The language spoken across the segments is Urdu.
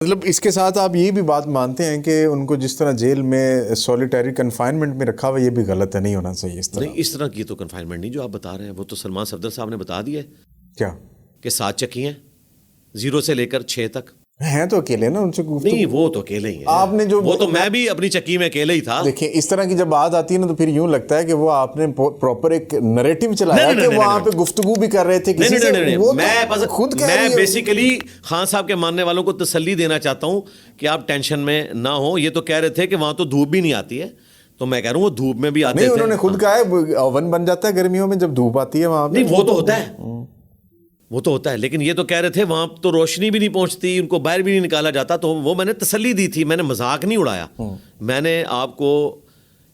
مطلب اس کے ساتھ آپ یہ بھی بات مانتے ہیں کہ ان کو جس طرح جیل میں سولیٹری کنفائنمنٹ میں رکھا ہوا یہ بھی غلط ہے, نہیں ہونا چاہیے اس طرح؟ نہیں, اس طرح کی تو کنفائنمنٹ نہیں جو آپ بتا رہے ہیں. وہ تو سلمان صفدر صاحب نے بتا دیا ہے کیا کہ 7 چکی ہیں 0 سے لے کر 6 تک. ہیں تو اکیلے نا, ان سے نہیں وہ تو اکیلے ہی ہیں. آپ نے جو وہ تو میں بھی اپنی چکی میں اکیلے ہی تھا. دیکھیں اس طرح کی جب بات آتی ہے نا تو پھر یوں لگتا ہے کہ وہ آپ نے پراپر ایک نریٹو چلایا کہ وہاں پہ گفتگو بھی کر رہے تھے کسی سے. میں بیسیکلی خان صاحب کے ماننے والوں کو تسلی دینا چاہتا ہوں کہ آپ ٹینشن میں نہ ہو. یہ تو کہہ رہے تھے کہ وہاں تو دھوپ بھی نہیں آتی ہے, تو میں کہہ رہا ہوں وہ دھوپ میں بھی آتے نہیں, انہوں نے خود کہا ہے اوون بن جاتا ہے گرمیوں میں جب دھوپ آتی ہے وہاں پہ. نہیں وہ تو ہوتا ہے, وہ تو ہوتا ہے, لیکن یہ تو کہہ رہے تھے وہاں تو روشنی بھی نہیں پہنچتی, ان کو باہر بھی نہیں نکالا جاتا. تو وہ میں نے تسلی دی تھی, میں نے مذاق نہیں اڑایا. میں نے آپ کو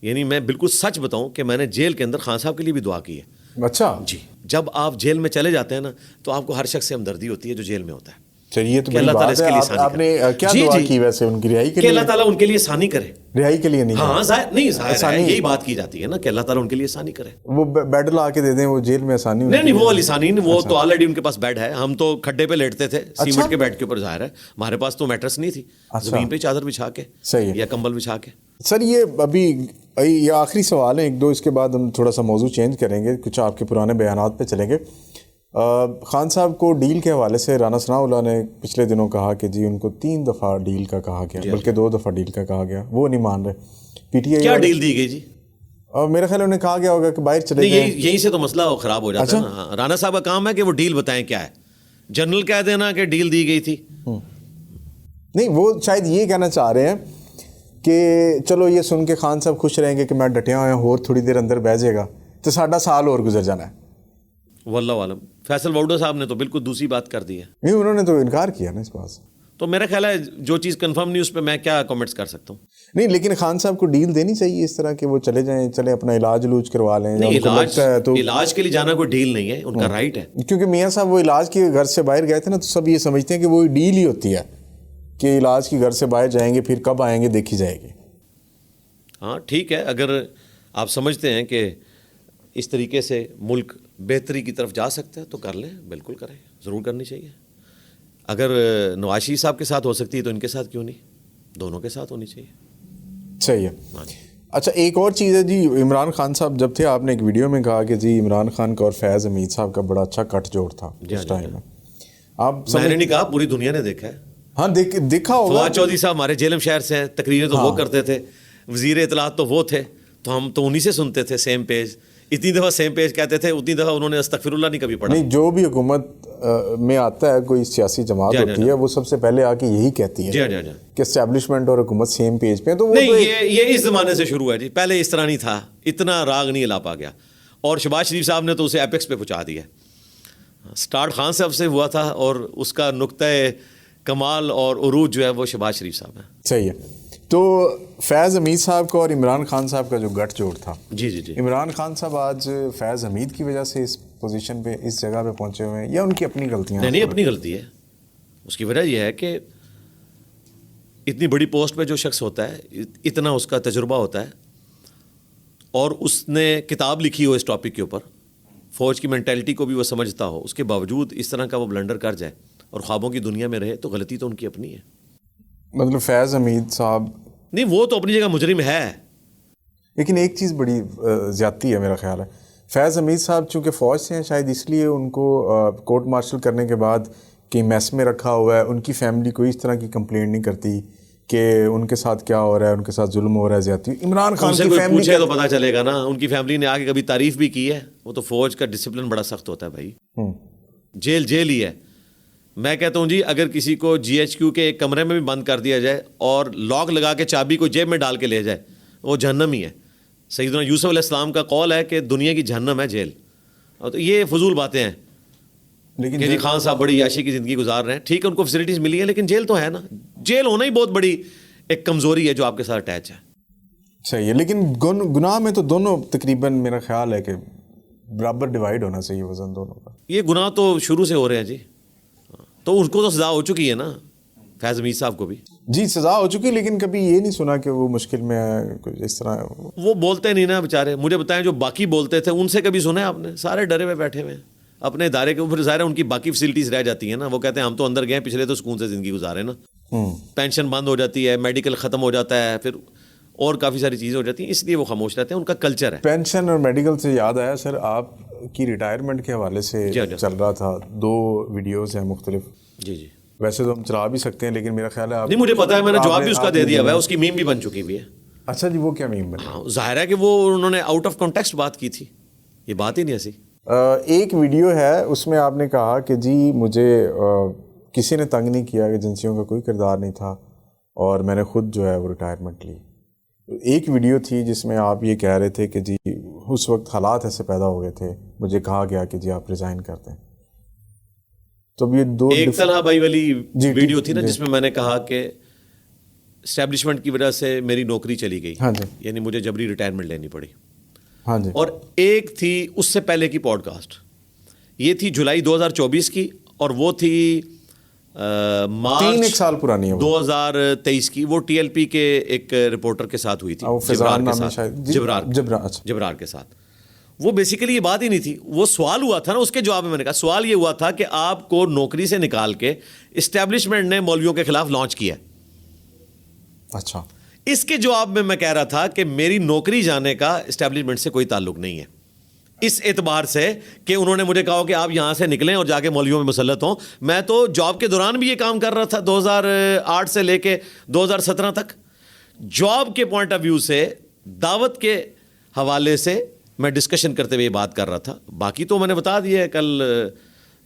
یعنی میں بالکل سچ بتاؤں کہ میں نے جیل کے اندر خان صاحب کے لیے بھی دعا کی ہے. اچھا جی, جب آپ جیل میں چلے جاتے ہیں نا تو آپ کو ہر شخص سے ہمدردی ہوتی ہے جو جیل میں ہوتا ہے. چلیے تو اللہ تعالیٰ اس کے لیے آسانی آپ نے کیا دعا کی ویسے ان کی رہائی کے کہ لیے؟ اللہ تعالیٰ ان کے لیے آسانی کرے. رہائی کے لیے نہیں؟ ہاں ظاہر ہے یہی بات کی جاتی ہے نا کہ اللہ تعالیٰ ان کے لیے آسانی کرے. وہ بیڈ لا کے دے دیں وہ جیل میں آسانی؟ نہیں وہ والی آسانی نہیں, وہ تو آلریڈی ان کے پاس بیڈ ہے. ہم تو کھڈے پہ لیٹتے تھے سیمنٹ کے بیڈ کے اوپر, ظاہر ہے ہمارے پاس تو میٹرس نہیں تھی, زمین پہ چادر بچھا کے یا کمبل بچھا کے. سر یہ ابھی یہ آخری سوال ہیں 1-2, اس کے بعد ہم تھوڑا سا موضوع چینج کریں گے, کچھ آپ کے پرانے بیانات پہ چلیں گے. خان صاحب کو ڈیل کے حوالے سے رانا ثناء اللہ نے پچھلے دنوں کہا کہ جی ان کو 3 دفعہ ڈیل کا کہا گیا, بلکہ 2 دفعہ ڈیل کا کہا گیا, وہ نہیں مان رہے. پی ٹی آئی کیا ڈیل دی گئی جی؟ اور میرے خیال انہیں کہا گیا ہوگا کہ باہر چلے جائیں. یہیں سے تو مسئلہ خراب ہو جاتا ہے نا. رانا صاحب کا کام ہے کہ وہ ڈیل بتائیں کیا ہے, جنرل کہہ دینا کہ ڈیل دی گئی تھی. نہیں وہ شاید یہ کہنا چاہ رہے ہیں کہ چلو یہ سن کے خان صاحب خوش رہیں گے کہ میں ڈٹیا ہوا ہوں اور تھوڑی دیر اندر بیٹھ جائے گا تو ساڈا سال اور گزر جانا ہے. واللہ عالم. فیصل واؤڈر صاحب نے تو بالکل دوسری بات کر دی ہے. نہیں انہوں نے تو انکار کیا نا اس بات سے. تو میرا خیال ہے جو چیز کنفرم نہیں اس پہ میں کیا کامنٹس کر سکتا ہوں. نہیں لیکن خان صاحب کو ڈیل دینی چاہیے اس طرح کہ وہ چلے جائیں, چلے اپنا علاج کروا لیں. علاج کے لیے جانا کوئی ڈیل نہیں ہے, ان کا رائٹ ہے. کیونکہ میاں صاحب وہ علاج کے گھر سے باہر گئے تھے نا, تو سب یہ سمجھتے ہیں کہ وہ ڈیل ہی ہوتی ہے کہ علاج کے گھر سے باہر جائیں گے, پھر کب آئیں گے دیکھی جائے گی. ہاں ٹھیک ہے, اگر آپ سمجھتے ہیں کہ اس طریقے سے ملک بہتری کی طرف جا سکتا ہے تو کر لیں, بالکل کریں, ضرور کرنی چاہیے. اگر نواز شریف صاحب کے ساتھ ہو سکتی ہے تو ان کے ساتھ کیوں نہیں, دونوں کے ساتھ ہونی چاہیے. صحیح ہے. اچھا ایک اور چیز ہے جی, عمران خان صاحب جب تھے آپ نے ایک ویڈیو میں کہا کہ جی عمران خان کا اور فیض حمید صاحب کا بڑا اچھا کٹ جوڑ تھا اس ٹائم میں. میں نے نہیں کہا, پوری دنیا نے دیکھا ہے. ہاں دیکھا ہوگا. فواد چودھری صاحب ہمارے جیلم شہر سے ہیں, تقریریں تو وہ کرتے تھے, وزیر اطلاعات تو وہ تھے, تو ہم تو انہی سے سنتے تھے سیم پیج. اتنی دفعہ سیم پیج کہتے تھے, اتنی دفعہ انہوں نے استغفر اللہ نہیں کبھی پڑھا. نہیں جو بھی حکومت میں آتا ہے, کوئی سیاسی جماعت ہوتی ہے, وہ سب سے پہلے آ کے یہی کہتی ہے کہ اسٹیبلشمنٹ اور حکومت سیم پیج پہ. تو نہیں یہ اس زمانے سے شروع ہے جی, پہلے اس طرح نہیں تھا, اتنا راگ نہیں ہلا پا گیا. اور شہباز شریف صاحب نے تو اسے ایپیکس پہ پہنچا دیا. سٹارٹ خان صاحب سے ہوا تھا اور اس کا نقطۂ کمال اور عروج جو ہے وہ شہباز شریف صاحب ہیں. صحیح ہے. تو فیض حمید صاحب کا اور عمران خان صاحب کا جو گٹھ جوڑ تھا, جی عمران خان صاحب آج فیض حمید کی وجہ سے اس پوزیشن پہ, اس جگہ پہ پہنچے ہوئے ہیں, یا ان کی اپنی غلطیاں؟ نہیں اپنی غلطی ہے. اس کی وجہ یہ ہے کہ اتنی بڑی پوسٹ پہ جو شخص ہوتا ہے, اتنا اس کا تجربہ ہوتا ہے, اور اس نے کتاب لکھی ہو اس ٹاپک کے اوپر, فوج کی مینٹیلٹی کو بھی وہ سمجھتا ہو, اس کے باوجود اس طرح کا وہ بلنڈر کر جائے اور خوابوں کی دنیا میں رہے, تو غلطی تو ان کی اپنی ہے. مطلب فیض حمید صاحب نہیں وہ تو اپنی جگہ مجرم ہے, لیکن ایک چیز بڑی زیادتی ہے میرا خیال ہے. فیض حمید صاحب چونکہ فوج سے ہیں, شاید اس لیے ان کو کورٹ مارشل کرنے کے بعد کہ میس میں رکھا ہوا ہے, ان کی فیملی کوئی اس طرح کی کمپلینٹ نہیں کرتی کہ ان کے ساتھ کیا ہو رہا ہے, ان کے ساتھ ظلم ہو رہا ہے, زیادتی. عمران خان کی فیملی پوچھے تو پتہ چلے گا نا, ان کی فیملی نے آگے کبھی تعریف بھی کی ہے. وہ تو فوج کا ڈسپلن بڑا سخت ہوتا ہے بھائی, جیل ہی ہے. میں کہتا ہوں جی اگر کسی کو جی ایچ کیو کے ایک کمرے میں بھی بند کر دیا جائے اور لاک لگا کے چابی کو جیب میں ڈال کے لے جائے, وہ جہنم ہی ہے. سیدنا یوسف علیہ السلام کا قول ہے کہ دنیا کی جہنم ہے جیل. اور تو یہ فضول باتیں ہیں, لیکن جی خان صاحب بڑی عیاشی کی زندگی گزار رہے ہیں. ٹھیک ہے ان کو فیسلٹیز ملی ہیں, لیکن جیل تو ہے نا. جیل ہونا ہی بہت بڑی ایک کمزوری ہے جو آپ کے ساتھ اٹیچ ہے. صحیح ہے, لیکن گناہ میں تو دونوں تقریباً میرا خیال ہے کہ برابر ڈیوائڈ ہونا چاہیے وزن دونوں کا. یہ گناہ تو شروع سے ہو رہے ہیں جی, تو ان کو تو سزا ہو چکی ہے نا, فیض حمید صاحب کو بھی جی سزا ہو چکی, لیکن کبھی یہ نہیں سنا کہ وہ مشکل میں ہے کچھ اس طرح. وہ بولتے نہیں نا بیچارے. مجھے بتائیں جو باقی بولتے تھے ان سے کبھی سنا ہے آپ نے؟ سارے ڈرے ہوئے بیٹھے ہوئے ہیں اپنے ادارے کے اوپر. ظاہر ہے ان کی باقی فیسلٹیز رہ جاتی ہیں نا, وہ کہتے ہیں ہم تو اندر گئے پچھلے تو سکون سے زندگی گزارے نا. پینشن بند ہو جاتی ہے, میڈیکل ختم ہو جاتا ہے, پھر اور کافی ساری چیزیں ہو جاتی ہیں, اس لیے وہ خاموش رہتے ہیں, ان کا کلچر ہے. پینشن اور میڈیکل سے یاد آیا سر, آپ کی ریٹائرمنٹ کے حوالے سے چل رہا تھا, 2 ویڈیوز ہیں مختلف. جی جی, ویسے تو ہم چلا بھی سکتے ہیں لیکن میرا خیال ہے آپ, نہیں مجھے پتا ہے, میں نے جواب بھی اس کا دے دیا ہوا ہے, اس کی میم بھی بن چکی ہوئی ہے. اچھا جی, وہ کیا میم بنی؟ ہاں ظاہر ہے کہ وہ انہوں نے آؤٹ آف کانٹیکسٹ بات کی تھی, یہ بات ہی نہیں ایسی. ایک ویڈیو ہے اس میں آپ نے کہا کہ جی مجھے کسی نے تنگ نہیں کیا, ایجنسیوں کا کوئی کردار نہیں تھا اور میں نے خود جو ہے وہ ریٹائرمنٹ لی. ایک ویڈیو تھی جس میں آپ یہ کہہ رہے تھے کہ جی اس وقت حالات ایسے پیدا ہو گئے تھے, مجھے کہا گیا کہ جی آپ ریزائن کر دیں. تو یہ 2 ایک طلحہ بھائی والی ویڈیو تھی نا جس میں میں نے کہا کہ اسٹیبلشمنٹ کی وجہ سے میری نوکری چلی گئی, ہاں جی, یعنی مجھے جبری ریٹائرمنٹ لینی پڑی. ہاں جی. اور ایک تھی اس سے پہلے کی پوڈ کاسٹ, یہ تھی جولائی 2024 کی, اور وہ تھی مارچ 1 سال پرانی ہے 2023 کی. وہ ٹی ایل پی کے ایک رپورٹر کے ساتھ ہوئی تھی, جبرار کے ساتھ. وہ بیسیکلی یہ بات ہی نہیں تھی, وہ سوال ہوا تھا نا, اس کے جواب میں نے کہا سوال یہ ہوا تھا کہ آپ کو نوکری سے نکال کے اسٹیبلشمنٹ نے مولویوں کے خلاف لانچ کیا. اچھا, اس کے جواب میں میں کہہ رہا تھا کہ میری نوکری جانے کا اسٹیبلشمنٹ سے کوئی تعلق نہیں ہے, اس اعتبار سے کہ انہوں نے مجھے کہا کہ آپ یہاں سے نکلیں اور جا کے مولویوں میں مسلط ہوں. میں تو جاب کے دوران بھی یہ کام کر رہا تھا 2008 سے لے کے 2017 تک. جاب کے پوائنٹ آف ویو سے, دعوت کے حوالے سے میں ڈسکشن کرتے ہوئے یہ بات کر رہا تھا. باقی تو میں نے بتا دیا ہے, کل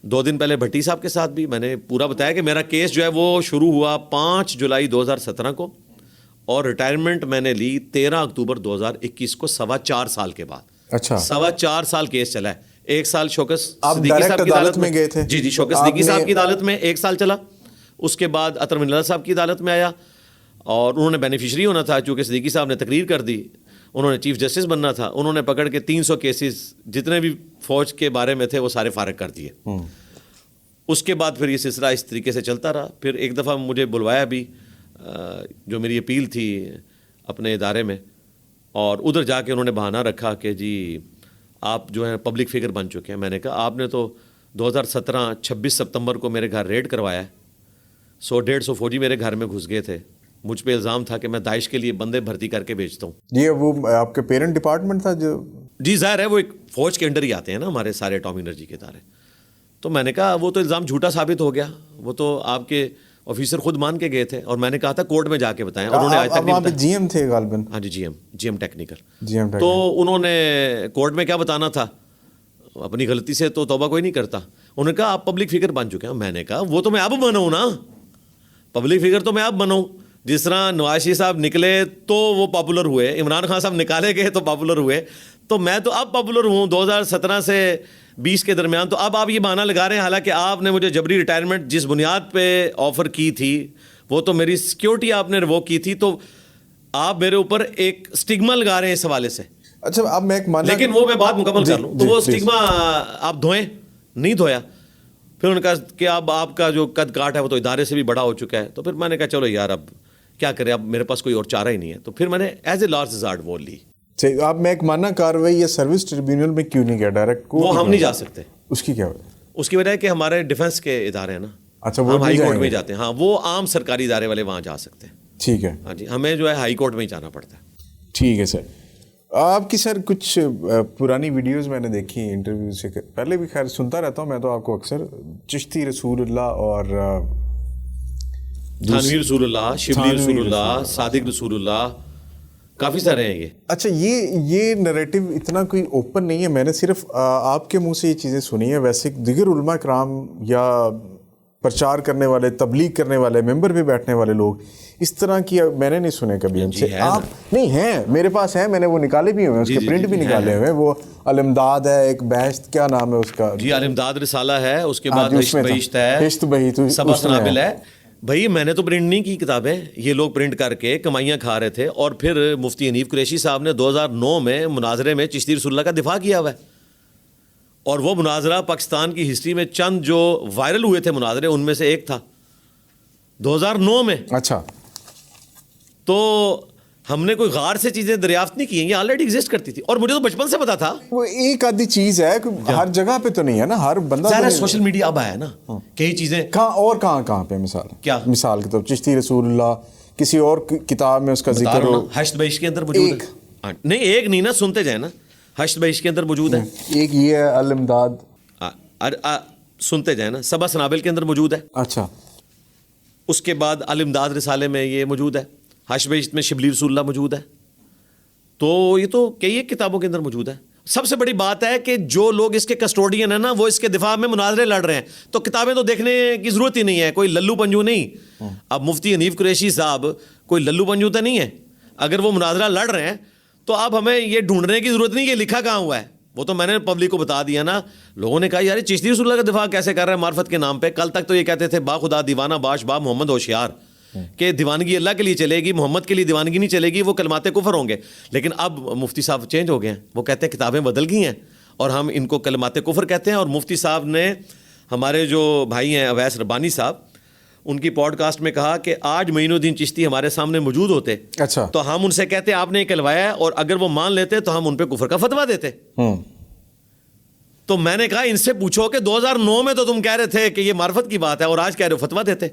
2 دن پہلے بھٹی صاحب کے ساتھ بھی میں نے پورا بتایا کہ میرا کیس جو ہے وہ شروع ہوا 5 جولائی 2017 کو, اور ریٹائرمنٹ میں نے لی 13 اکتوبر 2021 کو, 4.25 سال کے بعد. اچھا, 4.25 سال کیس چلا ہے. 1 سال شوکت آپ صدیقی صاحب کی عدالت میں گئے تھے؟ جی جی, شوکت صدیقی صاحب کی عدالت میں 1 سال چلا. اس کے بعد اطہر من اللہ صاحب کی عدالت میں آیا, اور انہوں نے بینیفیشری ہونا تھا, چونکہ صدیقی صاحب نے تقریر کر دی, انہوں نے چیف جسٹس بننا تھا, انہوں نے پکڑ کے 300 کیسز جتنے بھی فوج کے بارے میں تھے وہ سارے فارغ کر دیے. اس کے بعد پھر یہ سلسلہ اس طریقے سے چلتا رہا. پھر ایک دفعہ مجھے بلوایا بھی, جو میری اپیل تھی اپنے ادارے میں, اور ادھر جا کے انہوں نے بہانہ رکھا کہ جی آپ جو ہیں پبلک فگر بن چکے ہیں. میں نے کہا آپ نے تو 2017 26 ستمبر کو میرے گھر ریڈ کروایا ہے, 100-150 فوجی میرے گھر میں گھس گئے تھے, مجھ پہ الزام تھا کہ میں داعش کے لیے بندے بھرتی کر کے بیچتا ہوں. یہ وہ آپ کے پیرنٹ ڈپارٹمنٹ تھا جو؟ جی ظاہر ہے, وہ ایک فوج کے انڈر ہی آتے ہیں نا ہمارے سارے اٹامی انرجی کے ادارے. تو میں نے کہا وہ تو الزام جھوٹا ثابت ہو گیا, وہ تو آپ کے آفیسر خود مان کے گئے تھے, اور میں نے کہا تھا کورٹ میں جا کے بتائیں, اور انہوں نے آج تک نہیں بتایا. جی ایم تھے غالباً. ہاں جی, جی ایم ٹیکنیکل. تو انہوں نے کورٹ میں کیا بتانا تھا, اپنی غلطی سے تو توبہ کوئی نہیں کرتا. انہوں نے کہا آپ پبلک فگر بن چکے ہیں. میں نے کہا وہ تو میں اب بناؤں نا, پبلک فگر تو میں اب بناؤں. جس طرح نواز شریف صاحب نکلے تو وہ پاپولر ہوئے, عمران خان صاحب نکالے گئے تو پاپولر ہوئے, تو میں تو اب پاپولر ہوں 2017 سے 20 کے درمیان. تو اب آپ یہ بہانہ لگا رہے ہیں, حالانکہ آپ نے مجھے جبری ریٹائرمنٹ جس بنیاد پہ آفر کی تھی وہ تو میری سیکیورٹی آپ نے ریووک کی تھی, تو آپ میرے اوپر ایک سٹگما لگا رہے ہیں اس حوالے سے. اچھا, اب میں ایک لیکن وہ میں بات مکمل کر لوں, تو وہ سٹگما آپ دھوئیں, نہیں دھویا. پھر انہوں نے کہا کہ اب آپ کا جو قد کاٹ ہے وہ تو ادارے سے بھی بڑا ہو چکا ہے. تو پھر میں نے کہا چلو یار اب کیا کریں, اب میرے پاس کوئی اور چارہ ہی نہیں ہے. تو پھر میں نے ایز اے لاسٹ ریزارٹ وہ لی. آپ میں ایک ماننا کاروائی یا سروس ٹریبیونل میں کیوں نہیں گیا ڈائریکٹ؟ وہ ہم نہیں جا سکتے. اس کی کیا وجہ؟ اس کی وجہ ہے کہ ہمارے ڈیفنس کے ادارے ہیں نا. اچھا, ہم ہائی کورٹ میں جاتے ہیں. ہاں, وہ عام سرکاری ادارے والے وہاں جا سکتے ہیں. ٹھیک ہے. ہاں جی, ہمیں جو ہے ہائی کورٹ میں ہی جانا پڑتا ہے. ٹھیک ہے سر. آپ کی سر کچھ پرانی ویڈیوز میں نے دیکھی انٹرویو سے پہلے بھی, خیر سنتا رہتا ہوں میں تو آپ کو اکثر, چشتی رسول اللہ اور تھانوی رسول اللہ, شبلی رسول اللہ, صادق رسول اللہ, کافی سارے ہیں یہ. اچھا, یہ نریٹو اتنا کوئی اوپن نہیں ہے, میں نے صرف آپ کے منہ سے یہ چیزیں سنی ہیں. ویسے دیگر علماء کرام یا پرچار کرنے والے, تبلیغ کرنے والے, ممبر پہ بیٹھنے والے لوگ اس طرح کی میں نے نہیں سنے کبھی ان سے. آپ نہیں ہیں, میرے پاس ہیں, میں نے وہ نکالے بھی ہوئے, اس کے پرنٹ بھی نکالے ہوئے. وہ الامداد ہے, ایک بحث, کیا نام ہے اس کا؟ جی, الامداد رسالہ ہے, اس کے بعد بہشت ہے, سبق نابل ہے. بھائی میں نے تو پرنٹ نہیں کی کتابیں, یہ لوگ پرنٹ کر کے کمائیاں کھا رہے تھے. اور پھر مفتی حنیف قریشی صاحب نے 2009 میں مناظرے میں چشتی رسول اللہ کا دفاع کیا ہوا ہے, اور وہ مناظرہ پاکستان کی ہسٹری میں چند جو وائرل ہوئے تھے مناظرے, ان میں سے ایک تھا 2009 میں. اچھا, تو ہم نے کوئی غار سے چیزیں دریافت نہیں کی ہیں, یہ آلریڈی ایگزسٹ کرتی تھی, اور مجھے تو بچپن سے پتا تھا. وہ ایک آدھی چیز ہے کہ ہر جگہ پہ تو نہیں ہے نا, ہر بندہ ظاہر ہے سوشل میڈیا اب آیا ہے نا, کئی چیزیں کہاں پہ مثال کیا, مثال کے طور چشتی رسول اللہ کسی اور کتاب میں اس کا ذکر ہو, حشد بیش کے اندر موجود ہے. نہیں ایک نہیں نا, سنتے جائیں نا, حشد بیش کے اندر موجود ہے. ایک یہ ہے الامداد, سنتے جائیں نا, سبا سنابل کے اندر موجود ہے. اچھا, اس کے بعد الامداد رسالے میں یہ موجود ہے, حشد بیش میں شبلی رسول اللہ موجود ہے. تو یہ تو کئی ایک کتابوں کے اندر موجود ہے. سب سے بڑی بات ہے کہ جو لوگ اس کے کسٹوڈین ہیں نا, وہ اس کے دفاع میں مناظرے لڑ رہے ہیں, تو کتابیں تو دیکھنے کی ضرورت ہی نہیں ہے, کوئی للو پنجو نہیں. اب مفتی حنیف قریشی صاحب کوئی للو پنجو تو نہیں ہے, اگر وہ مناظرہ لڑ رہے ہیں تو اب ہمیں یہ ڈھونڈنے کی ضرورت نہیں کہ لکھا کہاں ہوا ہے, وہ تو میں نے پبلک کو بتا دیا نا. لوگوں نے کہا یار چشتی رسول اللہ کا دفاع کیسے کر رہا ہے معرفت کے نام پہ. کل تک تو یہ کہتے تھے با خدا دیوانہ باش با محمد ہوشیار, کہ دیوانگی اللہ کے لیے چلے گی, محمد کے لیے دیوانگی نہیں چلے گی, وہ کلمات کفر ہوں گے. لیکن اب مفتی صاحب چینج ہو گئے ہیں, وہ کہتے ہیں کتابیں بدل گئی ہیں اور ہم ان کو کلمات کفر کہتے ہیں. اور مفتی صاحب نے ہمارے جو بھائی ہیں اویس ربانی صاحب, ان کی پوڈ کاسٹ میں کہا کہ آج معین الدین چشتی ہمارے سامنے موجود ہوتے, اچھا, تو ہم ان سے کہتے آپ نے یہ کہلوایا ہے, اور اگر وہ مان لیتے تو ہم ان پہ کفر کا فتویٰ دیتے. تو میں نے کہا ان سے پوچھو کہ 2009 میں تو تم کہہ رہے تھے کہ یہ معرفت کی بات ہے, اور آج کہہ رہے ہو فتویٰ دیتے.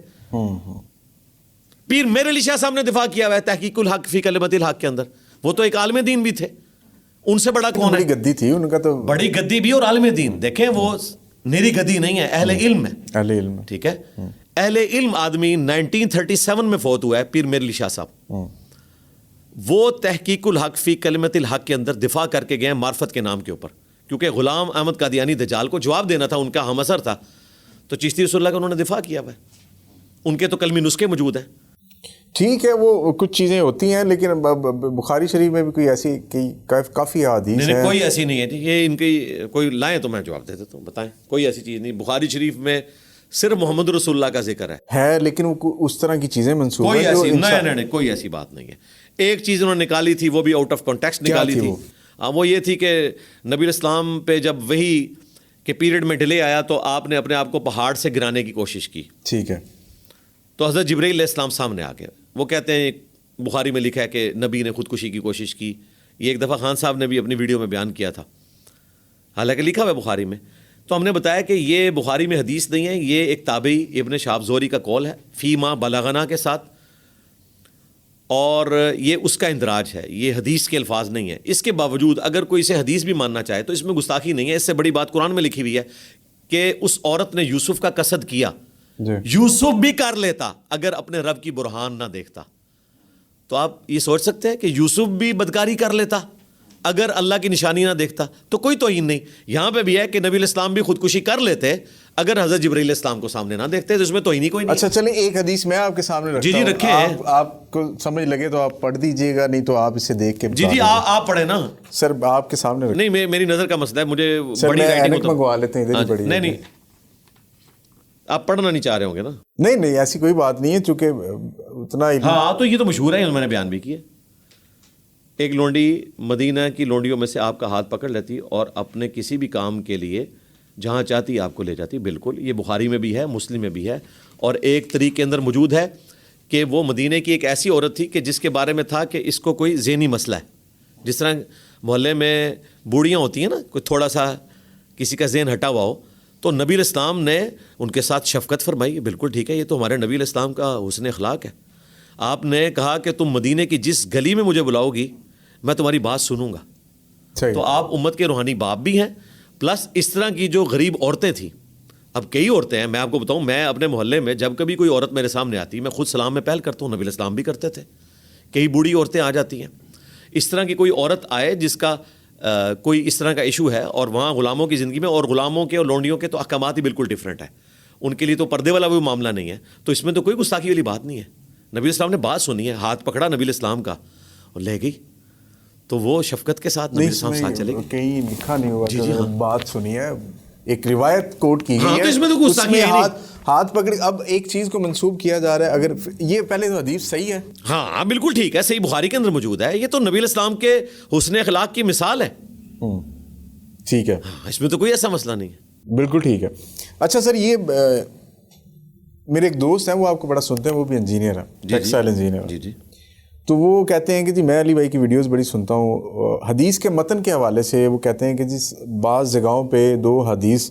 پیر میر علی شاہ صاحب نے دفاع کیا ہوا ہے تحقیق الحق فی کلمت الحق کے اندر, وہ تو ایک عالم دین بھی تھے, ان سے بڑا کون ہے؟ بڑی گدی تھی ان کا, تو بڑی گدی بھی اور عالم دین. دیکھیں وہ نیری گدی نہیں ہے, اہل علم ہے, اہل علم, ٹھیک ہے, اہل علم آدمی. 1937 میں فوت ہوا ہے پیر میر علی شاہ صاحب, وہ تحقیق الحق فی کلمت الحق کے اندر دفاع کر کے گئے معرفت کے نام کے اوپر, کیونکہ غلام احمد قادیانی دجال کو جواب دینا تھا, ان کا ہم اثر تھا, تو چشتی رسول اللہ کا انہوں نے دفاع کیا ہوا ہے. ان کے تو کلمی نسخے موجود ہیں. ٹھیک ہے, وہ کچھ چیزیں ہوتی ہیں, لیکن بخاری شریف میں بھی کوئی ایسی کافی حدیث ہیں. کوئی ایسی نہیں ہے, یہ ان کی کوئی لائیں تو میں جواب دے دیتا ہوں, بتائیں. کوئی ایسی چیز نہیں بخاری شریف میں, صرف محمد رسول اللہ کا ذکر ہے, لیکن وہ اس طرح کی چیزیں منسوخ کوئی ایسی نہیں, کوئی ایسی بات نہیں ہے. ایک چیز انہوں نے نکالی تھی, وہ بھی آؤٹ آف کانٹیکسٹ نکالی تھی. وہ یہ تھی کہ نبی اسلام پہ جب وہی کے پیریڈ میں ڈیلے آیا تو آپ نے اپنے آپ کو پہاڑ سے گرانے کی کوشش کی. ٹھیک ہے, تو حضرت جبرائیل علیہ السلام سامنے آ گئے. وہ کہتے ہیں بخاری میں لکھا ہے کہ نبی نے خودکشی کی کوشش کی. یہ ایک دفعہ خان صاحب نے بھی اپنی ویڈیو میں بیان کیا تھا, حالانکہ لکھا ہوا ہے بخاری میں. تو ہم نے بتایا کہ یہ بخاری میں حدیث نہیں ہے, یہ ایک تابعی ابن شہاب زہری کا قول ہے فی ما بلغنا کے ساتھ, اور یہ اس کا اندراج ہے, یہ حدیث کے الفاظ نہیں ہے. اس کے باوجود اگر کوئی اسے حدیث بھی ماننا چاہے تو اس میں گستاخی نہیں ہے. اس سے بڑی بات قرآن میں لکھی ہوئی ہے کہ اس عورت نے یوسف کا قصد کیا, یوسف بھی کر لیتا اگر اپنے رب کی برہان نہ دیکھتا. تو آپ یہ سوچ سکتے ہیں کہ یوسف بھی بدکاری کر لیتا اگر اللہ کی نشانی نہ دیکھتا, تو کوئی توہین نہیں. یہاں پہ بھی ہے کہ نبی الاسلام بھی خودکشی کر لیتے اگر حضرت جبرائیل علیہ السلام کو سامنے نہ دیکھتے, تو اس میں توہین ہی کوئی نہیں. اچھا چلیں, ایک حدیث میں آپ کے سامنے رکھتا ہوں, جی رکھیں, آپ کو سمجھ لگے تو آپ پڑھ دیجئے گا, نہیں تو آپ اسے دیکھ کے جی آپ پڑھیں نا سر, آپ کے سامنے نہیں, میری نظر کا مسئلہ ہے, مجھے بڑی رائٹنگ منگوا لیتے ہیں, ادھر ہی پڑھی. نہیں آپ پڑھنا نہیں چاہ رہے ہوں گے نا. نہیں ایسی کوئی بات نہیں ہے, چونکہ اتنا ہی. ہاں تو یہ تو مشہور ہے, میں نے بیان بھی کیا. ایک لونڈی مدینہ کی لونڈیوں میں سے آپ کا ہاتھ پکڑ لیتی اور اپنے کسی بھی کام کے لیے جہاں چاہتی آپ کو لے جاتی. بالکل, یہ بخاری میں بھی ہے, مسلم میں بھی ہے, اور ایک طریق کے اندر موجود ہے کہ وہ مدینہ کی ایک ایسی عورت تھی کہ جس کے بارے میں تھا کہ اس کو کوئی ذہنی مسئلہ ہے. جس طرح محلے میں بوڑھیاں ہوتی ہیں نا, کوئی تھوڑا سا کسی کا ذہن ہٹا ہوا ہو, تو نبی علیہ السلام نے ان کے ساتھ شفقت فرمائی. بالکل ٹھیک ہے, یہ تو ہمارے نبی علیہ السلام کا حسن اخلاق ہے. آپ نے کہا کہ تم مدینہ کی جس گلی میں مجھے بلاؤ گی میں تمہاری بات سنوں گا. تو آپ امت کے روحانی باپ بھی ہیں, پلس اس طرح کی جو غریب عورتیں تھیں. اب کئی عورتیں ہیں, میں آپ کو بتاؤں, میں اپنے محلے میں جب کبھی کوئی عورت میرے سامنے آتی میں خود سلام میں پہل کرتا ہوں, نبی علیہ السلام بھی کرتے تھے. کئی بوڑھی عورتیں آ جاتی ہیں, اس طرح کی کوئی عورت آئے جس کا کوئی اس طرح کا ایشو ہے, اور وہاں غلاموں کی زندگی میں, اور غلاموں کے اور لونڈیوں کے تو احکامات ہی بالکل ڈفرینٹ ہے, ان کے لیے تو پردے والا بھی معاملہ نہیں ہے, تو اس میں تو کوئی گستاخی والی بات نہیں ہے. نبی علیہ السلام نے بات سنی ہے, ہاتھ پکڑا نبی علیہ السلام کا اور لے گئی, تو وہ شفقت کے ساتھ نبی علیہ السلام ساتھ چلے گئے. کہیں لکھا نہیں ہوا کہ بات سنی ہے, ایک روایت کوٹ کی گئی ہے, تو اس میں تو گستاخی ہے نہیں. ہاتھ پکڑی. اب ایک چیز کو منسوب کیا جا رہا ہے, اگر یہ پہلے تو حدیث صحیح ہے, ہاں بالکل ٹھیک ہے, صحیح بخاری کے اندر موجود ہے, یہ تو نبی علیہ السلام کے حسن اخلاق کی مثال ہے. ٹھیک ہے, اس میں تو کوئی ایسا مسئلہ نہیں ہے. بالکل ٹھیک ہے. اچھا سر, یہ میرے ایک دوست ہیں, وہ آپ کو بڑا سنتے ہیں, وہ بھی انجینئر ہیں, ٹیکسٹائل انجینئر. جی. تو وہ کہتے ہیں کہ جی میں علی بھائی کی ویڈیوز بڑی سنتا ہوں حدیث کے متن کے حوالے سے. وہ کہتے ہیں کہ جی بعض جگہوں پہ دو حدیث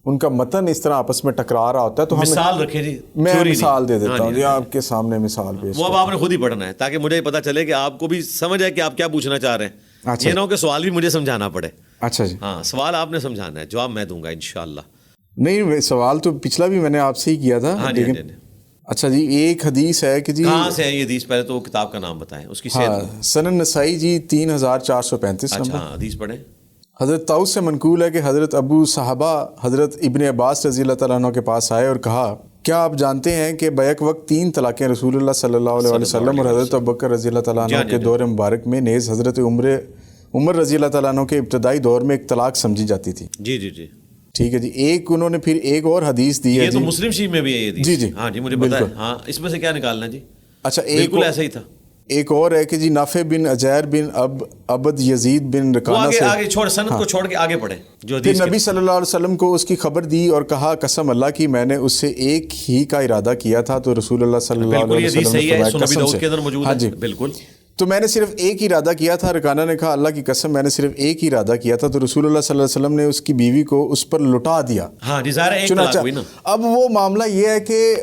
ان کا متن اس طرح آپس میں ٹکرا رہا ہوتا ہے تو مثال رکھیں جی, میں مثال دے دیتا ہوں جی آپ کے سامنے مثال پیش. وہ اب آپ نے خود ہی پڑھنا ہے تاکہ مجھے پتا چلے کہ آپ کو بھی سمجھ آئے کہ آپ کیا پوچھنا چاہ رہے ہیں. یہ نہ ہو کہ سوال بھی مجھے سمجھانا پڑے. اچھا جی, ہاں سوال آپ نے سمجھانا ہے, جواب میں دوں گا انشاءاللہ. نہیں سوال تو پچھلا بھی میں نے آپ سے ہی کیا تھا لیکن اچھا جی ایک حدیث ہے کہ جی کہاں سے ہے یہ حدیث, پہلے تو کتاب کا نام بتائیں اس کی صحت. سنن نسائی جی 3435 اچھا نمبر. حدیث پڑھیں. حضرت طاؤس سے منقول ہے کہ حضرت ابو صحابہ حضرت ابن عباس رضی اللہ تعالیٰ عنہ کے پاس آئے اور کہا کیا آپ جانتے ہیں کہ بیک وقت 3 طلاقیں رسول اللہ صلی اللہ علیہ وسلم اور حضرت ابوبکر رضی اللہ تعالیٰ عنہ کے دور مبارک میں نیز حضرت عمر رضی اللہ تعالیٰ عنہ کے ابتدائی دور میں ایک طلاق سمجھی جاتی تھی. جی جی جی ٹھیک ہے جی. ایک انہوں نے پھر ایک اور حدیث دی ہے, یہ تو مسلم شریف میں بھی ہے یہ حدیث. جی جی ہاں جی مجھے پتا ہے. ہاں اس میں سے کیا نکالنا جی. اچھا بالکل ایسا ہی تھا. ایک اور ہے کہ جی نافع بن اجیر بن عبد یزید بن رکانہ سے آگے چھوڑ سند کو چھوڑ کے آگے پڑھیں جو حدیث. پھر نبی صلی اللہ علیہ وسلم کو اس کی خبر دی اور کہا قسم اللہ کی میں نے اس سے ایک ہی کا ارادہ کیا تھا. تو رسول اللہ صلی اللہ علیہ وسلم نے فرمایا قسم سے. ہاں جی بالکل. تو میں نے صرف ایک ہی ارادہ کیا تھا. رکانہ نے کہا اللہ کی قسم میں نے صرف ایک ہی ارادہ کیا تھا. تو رسول اللہ صلی اللہ علیہ وسلم نے اس کی بیوی کو اس پر لٹا دیا. ہاں جی ظاہر ہے ایک طلاق ہوئی نا. اب وہ معاملہ یہ ہے کہ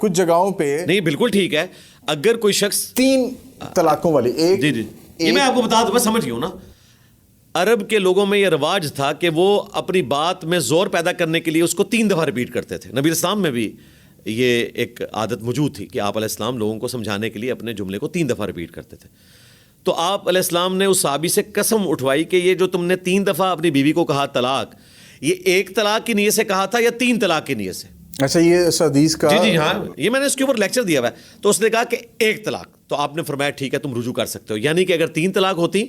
کچھ جگہوں پہ نہیں بالکل ٹھیک ہے. اگر کوئی شخص 3 طلاقوں والی ایک جی جی یہ میں آپ کو بتا دوں بس سمجھ گیا ہوں نا. عرب کے لوگوں میں یہ رواج تھا کہ وہ اپنی بات میں زور پیدا کرنے کے لیے اس کو 3 دفعہ ریپیٹ کرتے تھے. نبی اسلام میں بھی یہ ایک عادت موجود تھی کہ آپ علیہ السلام لوگوں کو سمجھانے کے لیے اپنے جملے کو 3 دفعہ ریپیٹ کرتے تھے. تو آپ علیہ السلام نے اس صحابی سے قسم اٹھوائی کہ یہ جو تم نے 3 دفعہ اپنی بیوی کو کہا طلاق, یہ ایک طلاق کی نیت سے کہا تھا یا 3 طلاق کی نیت سے. اچھا یہ اس حدیث کا جی جی ہاں یہ میں نے اس کے اوپر لیکچر دیا ہوا ہے. تو اس نے کہا کہ ایک طلاق. تو آپ نے فرمایا ٹھیک ہے تم رجوع کر سکتے ہو. یعنی کہ اگر 3 طلاق ہوتی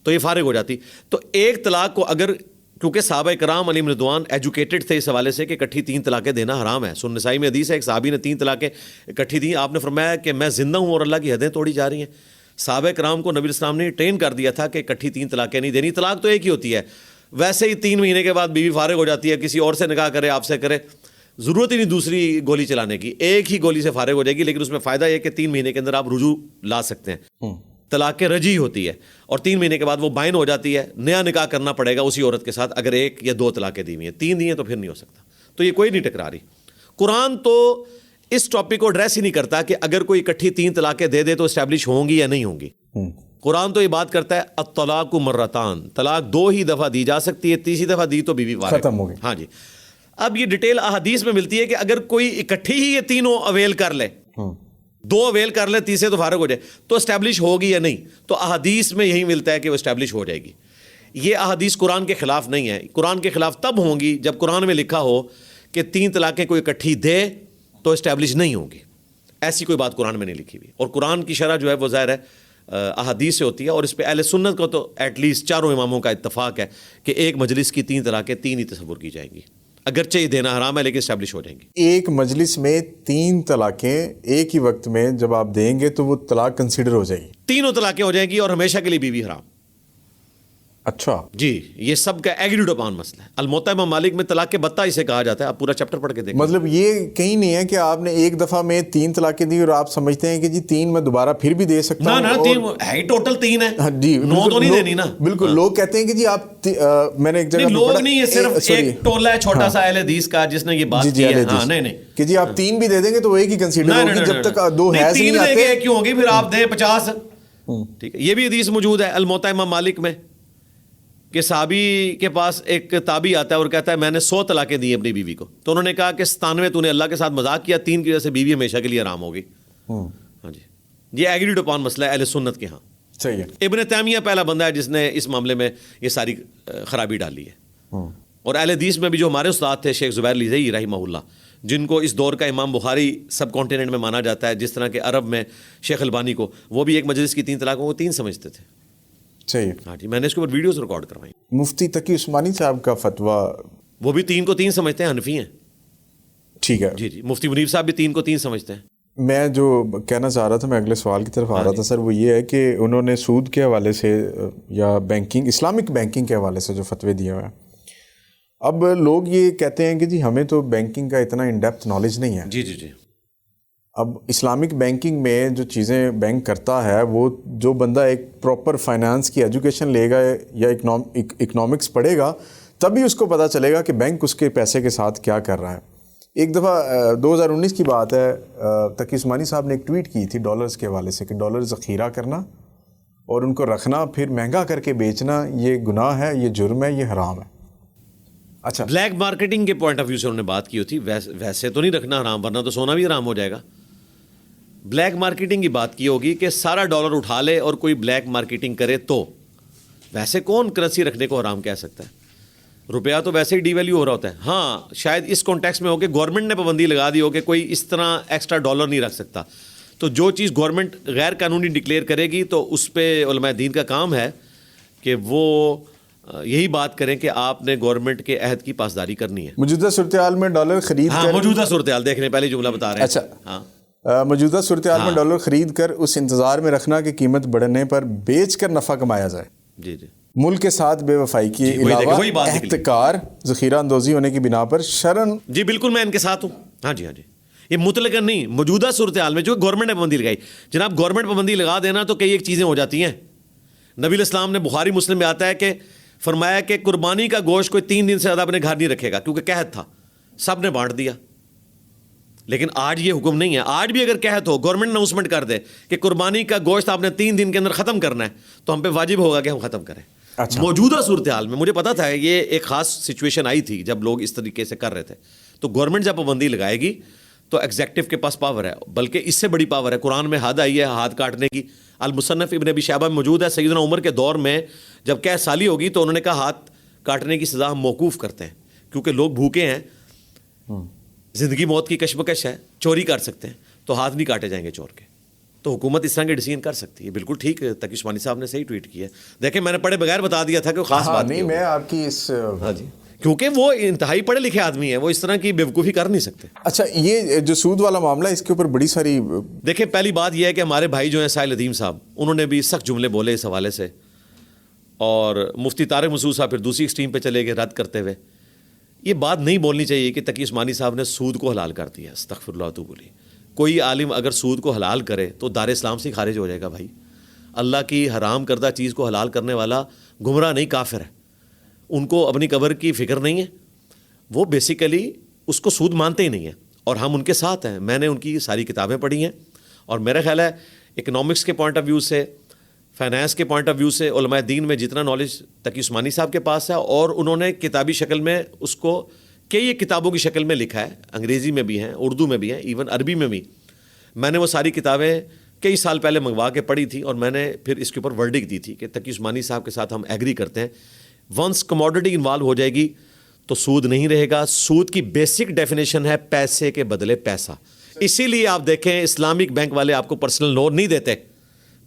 تو یہ فارغ ہو جاتی. تو ایک طلاق کو اگر کیونکہ صحابہ کرام علیہم رضوان ایجوکیٹڈ تھے اس حوالے سے کہ اکٹھی 3 طلاقیں دینا حرام ہے. سنن نسائی میں حدیث ہے ایک صحابی نے 3 طلاقیں اکٹھی دیں. آپ نے فرمایا کہ میں زندہ ہوں اور اللہ کی حدیں توڑی جا رہی ہیں. صحابہ کرام کو نبی اسلام نے ٹرین کر دیا تھا کہ اکٹھی 3 طلاقیں نہیں دینی. طلاق تو ایک ہی ہوتی ہے. ویسے ہی 3 مہینے کے بعد بیوی فارغ ہو جاتی ہے, کسی اور سے نکاح کرے, آپ سے کرے, ضرورت ہی نہیں دوسری گولی چلانے کی, ایک ہی گولی سے فارغ ہو جائے گی. لیکن اس میں فائدہ یہ کہ 3 مہینے کے اندر آپ رجوع لا سکتے ہیں. طلاق رجی ہوتی ہے اور 3 مہینے کے بعد وہ بائن ہو جاتی ہے. نیا نکاح کرنا پڑے گا اسی عورت کے ساتھ اگر 1 یا 2 طلاقیں دی ہوئی ہیں. 3 دی ہیں تو پھر نہیں ہو سکتا. تو یہ کوئی نہیں ٹکرا رہی. قرآن تو اس ٹاپک کو ایڈریس ہی نہیں کرتا کہ اگر کوئی اکٹھی 3 طلاقیں دے دے تو اسٹیبلش ہوں گی یا نہیں ہوں گی. قرآن تو یہ بات کرتا ہے الطلاق مرتان, طلاق 2 ہی دفعہ دی جا سکتی ہے, تیسری دفعہ دی تو بیوی ختم ہو گئی. ہاں جی. اب یہ ڈیٹیل احادیث میں ملتی ہے کہ اگر کوئی اکٹھی ہی یہ 3 اویل کر لے, 2 اویل کر لے, تیسرے تو فارغ ہو جائے تو اسٹیبلش ہوگی یا نہیں. تو احادیث میں یہی ملتا ہے کہ وہ اسٹیبلش ہو جائے گی. یہ احادیث قرآن کے خلاف نہیں ہے. قرآن کے خلاف تب ہوں گی جب قرآن میں لکھا ہو کہ 3 طلاقیں کوئی اکٹھی دے تو اسٹیبلش نہیں ہوں گی. ایسی کوئی بات قرآن میں نہیں لکھی ہوئی. اور قرآن کی شرح جو ہے وہ ظاہر ہے احادیث سے ہوتی ہے. اور اس پہ اہل سنت کو تو ایٹ لیسٹ 4 اماموں کا اتفاق ہے کہ ایک مجلس کی 3 طلاقیں 3 ہی تصور کی جائیں گی. اگرچہ یہ دینا حرام ہے لیکن اسٹیبلش ہو جائیں گی. ایک مجلس میں 3 طلاقیں ایک ہی وقت میں جب آپ دیں گے تو وہ طلاق کنسیڈر ہو جائے گی. 3 طلاقیں ہو جائیں گی اور ہمیشہ کے لیے بیوی حرام. اچھا جی یہ سب کا ایگریڈ اپان مسئلہ ہے. الموطا امام مالک میں طلاق بتہ اسے کہا جاتا ہے. آپ پورا چیپٹر پڑھ کے دیکھیں. مطلب یہ کہیں نہیں ہے کہ آپ نے ایک دفعہ میں 3 طلاقیں دی اور آپ سمجھتے ہیں کہ جی 3 میں دوبارہ پھر بھی دے سکتا ہوں. نا 3 ہے ٹوٹل 3 ہے. جی 9 تو نہیں دینی نا. بالکل لوگ کہتے ہیں کہ جی آپ میں نے ایک جگہ لوگ نہیں, یہ صرف ایک ٹولہ ہے چھوٹا سا اہل حدیث کا جس نے یہ بات کی ہے. ہاں نہیں کہ جی آپ 3 بھی دے دیں گے تو وہ ایک ہی کنسیڈر ہوگی جب تک 2 حیض نہیں آتے. کیوں ہوگی پھر آپ دیں 50. ٹھیک ہے. یہ بھی حدیث موجود ہے الموطا امام مالک میں کہ صحابی کے پاس ایک تابعی آتا ہے اور کہتا ہے میں نے 100 طلاقیں دی اپنی بیوی کو. تو انہوں نے کہا کہ 97 تو نے اللہ کے ساتھ مذاق کیا, 3 کی وجہ سے بیوی ہمیشہ کے لیے آرام ہوگی. ہاں جی یہ ایگریڈ اپان مسئلہ ہے اہل سنت کے. ہاں صحیح ہے. ابن تیمیہ پہلا بندہ ہے جس نے اس معاملے میں یہ ساری خرابی ڈالی ہے. اور اہل حدیث میں بھی جو ہمارے استاد تھے شیخ زبیر لیزئی رحمہ اللہ, جن کو اس دور کا امام بخاری سب کانٹیننٹ میں مانا جاتا ہے, جس طرح کہ عرب میں شیخ البانی کو, وہ بھی ایک مجلس کی 3 طلاقوں کو 3 سمجھتے تھے. صحیح. ہاں جی میں نے اس کے اوپر ویڈیوز ریکارڈ کروائی. مفتی تقی عثمانی صاحب کا فتویٰ وہ بھی 3 کو 3 سمجھتے ہیں, حنفی ہیں. ٹھیک ہے. جی جی مفتی منیر صاحب بھی 3 کو 3 سمجھتے ہیں. میں جو کہنا چاہ رہا تھا, میں اگلے سوال کی طرف آ رہا تھا سر, وہ یہ ہے کہ انہوں نے سود کے حوالے سے یا بینکنگ اسلامک بینکنگ کے حوالے سے جو فتوے دیا ہوا ہے. اب لوگ یہ کہتے ہیں کہ جی ہمیں تو بینکنگ کا اتنا ان ڈیپتھ نالج نہیں ہے. جی جی جی. اب اسلامک بینکنگ میں جو چیزیں بینک کرتا ہے وہ جو بندہ ایک پراپر فائنانس کی ایجوکیشن لے گا یا اکنامکس پڑھے گا تبھی اس کو پتہ چلے گا کہ بینک اس کے پیسے کے ساتھ کیا کر رہا ہے. ایک دفعہ 2019 کی بات ہے, تقی عثمانی صاحب نے ایک ٹویٹ کی تھی ڈالرز کے حوالے سے کہ ڈالر ذخیرہ کرنا اور ان کو رکھنا پھر مہنگا کر کے بیچنا یہ گناہ ہے, یہ جرم ہے, یہ حرام ہے. اچھا, بلیک مارکیٹنگ کے پوائنٹ آف ویو سے انہوں نے بات کی ہوتی, ویسے تو نہیں رکھنا حرام, ورنہ تو سونا بھی حرام ہو جائے گا. بلیک مارکیٹنگ کی بات کی ہوگی کہ سارا ڈالر اٹھا لے اور کوئی بلیک مارکیٹنگ کرے تو ویسے کون کرنسی رکھنے کو حرام کہہ سکتا ہے؟ روپیہ تو ویسے ہی ڈی ویلیو ہو رہا ہوتا ہے. ہاں شاید اس کانٹیکس میں ہو کہ گورنمنٹ نے پابندی لگا دی ہو کہ کوئی اس طرح ایکسٹرا ڈالر نہیں رکھ سکتا, تو جو چیز گورنمنٹ غیر قانونی ڈکلیئر کرے گی تو اس پہ علماء دین کا کام ہے کہ وہ یہی بات کریں کہ آپ نے گورنمنٹ کے عہد کی پاسداری کرنی ہے. موجودہ صورتحال میں ڈالر خرید ہاں موجودہ صورتحال دیکھنے پہلے جملہ بتا رہے ہیں. اچھا, ہاں موجودہ صورتحال میں ڈالر خرید کر اس انتظار میں رکھنا کہ قیمت بڑھنے پر بیچ کر نفع کمایا جائے. جی جی, ملک کے ساتھ بے وفائی کے علاوہ احتکار ذخیرہ اندوزی ہونے کی بنا پر شرن. جی بالکل میں ان کے ساتھ ہوں. ہاں جی ہاں جی, یہ مطلقاً نہیں, موجودہ صورتحال میں جو گورنمنٹ نے پابندی لگائی. جناب گورنمنٹ پابندی لگا دینا تو کئی ایک چیزیں ہو جاتی ہیں. نبی علیہ السلام نے بخاری مسلم میں آتا ہے کہ فرمایا کہ قربانی کا گوشت کوئی 3 دن سے زیادہ اپنے گھر نہیں رکھے گا, کیونکہ قحط تھا, سب نے بانٹ دیا. لیکن آج یہ حکم نہیں ہے. آج بھی اگر قحط ہو, گورنمنٹ اناؤنسمنٹ کر دے کہ قربانی کا گوشت آپ نے 3 دن کے اندر ختم کرنا ہے, تو ہم پہ واجب ہوگا کہ ہم ختم کریں. اچھا. موجودہ صورتحال میں مجھے پتا تھا یہ ایک خاص سچویشن آئی تھی جب لوگ اس طریقے سے کر رہے تھے, تو گورنمنٹ جب پابندی لگائے گی تو ایگزیکٹو کے پاس پاور ہے, بلکہ اس سے بڑی پاور ہے. قرآن میں حد آئی ہے ہاتھ کاٹنے کی. المصنف ابن ابی شیبہ میں موجود ہے, سیدنا عمر کے دور میں جب قحط سالی ہوگی تو انہوں نے کہا ہاتھ کاٹنے کی سزا ہم موقوف کرتے ہیں, کیونکہ لوگ بھوکے ہیں, زندگی موت کی کشمکش ہے, چوری کر سکتے ہیں, تو ہاتھ نہیں کاٹے جائیں گے چور کے. تو حکومت اس طرح کے ڈیسیژن کر سکتی ہے. بالکل ٹھیک, تقی عثمانی صاحب نے صحیح ٹویٹ کیا ہے. دیکھیں میں نے پڑھے بغیر بتا دیا تھا کہ وہ خاص بات نہیں, میں آپ کی اس ہاں جی, کیونکہ وہ انتہائی پڑھے لکھے آدمی ہیں, وہ اس طرح کی بیوقوفی کر نہیں سکتے. اچھا, یہ جو سود والا معاملہ ہے اس کے اوپر بڑی ساری دیکھیں پہلی بات یہ ہے کہ ہمارے بھائی جو ہیں ساحل ندیم صاحب, انہوں نے بھی سخت جملے بولے اس حوالے سے, اور مفتی طارق مسعود صاحب پھر دوسری ایکسٹریم پہ چلے گئے رد کرتے ہوئے. یہ بات نہیں بولنی چاہیے کہ تقی عثمانی صاحب نے سود کو حلال کر دیا. استغفر اللہ تو بولی. کوئی عالم اگر سود کو حلال کرے تو دار اسلام سے خارج ہو جائے گا. بھائی اللہ کی حرام کردہ چیز کو حلال کرنے والا گمراہ نہیں کافر ہے. ان کو اپنی قبر کی فکر نہیں ہے, وہ بیسیکلی اس کو سود مانتے ہی نہیں ہیں, اور ہم ان کے ساتھ ہیں. میں نے ان کی ساری کتابیں پڑھی ہیں, اور میرا خیال ہے اکنامکس کے پوائنٹ آف ویو سے, فائنانس کے پوائنٹ آف ویو سے علماء دین میں جتنا نالج تقی عثمانی صاحب کے پاس ہے, اور انہوں نے کتابی شکل میں اس کو کئی کتابوں کی شکل میں لکھا ہے, انگریزی میں بھی ہیں, اردو میں بھی ہیں, ایون عربی میں بھی. میں نے وہ ساری کتابیں کئی سال پہلے منگوا کے پڑھی تھی, اور میں نے پھر اس کے اوپر ورڈک دی تھی کہ تقی عثمانی صاحب کے ساتھ ہم ایگری کرتے ہیں. ونس کموڈٹی انوالو ہو جائے گی تو سود نہیں رہے گا. سود کی بیسک ڈیفینیشن ہے پیسے کے بدلے پیسہ. اسی لیے آپ دیکھیں اسلامک بینک والے آپ کو پرسنل لون نہیں دیتے.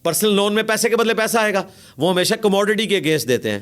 پرسنل لون میں پیسے کے بدلے پیسہ آئے گا, وہ ہمیشہ کموڈٹی کے اگینسٹ دیتے ہیں.